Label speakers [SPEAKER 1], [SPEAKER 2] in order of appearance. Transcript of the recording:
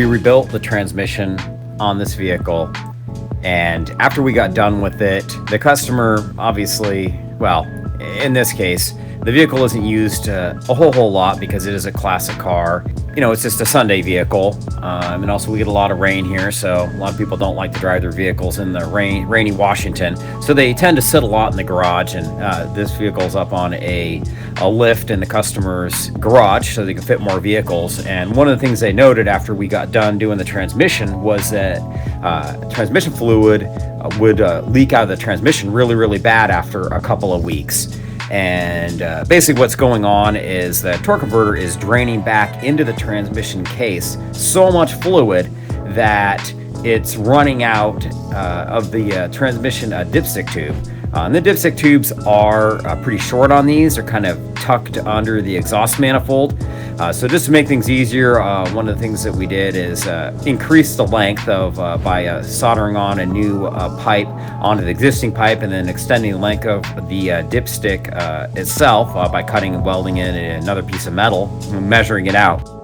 [SPEAKER 1] we rebuilt the transmission on this vehicle, and after we got done with it, the customer obviously, well, in this case, the vehicle isn't used a whole lot because it is a classic car. You know, it's just a Sunday vehicle, and also we get a lot of rain here, so a lot of people don't like to drive their vehicles in the rainy Washington, so they tend to sit a lot in the garage. And this vehicle's up on a lift in the customer's garage so they can fit more vehicles. And one of the things they noted after we got done doing the transmission was that transmission fluid would leak out of the transmission really bad after a couple of weeks. And basically what's going on is the torque converter is draining back into the transmission case so much fluid that it's running out of the transmission dipstick tube. And the dipstick tubes are pretty short on these. They're kind of tucked under the exhaust manifold. So just to make things easier, one of the things that we did is increase the length of by soldering on a new pipe onto the existing pipe, and then extending the length of the dipstick itself by cutting and welding in another piece of metal and measuring it out.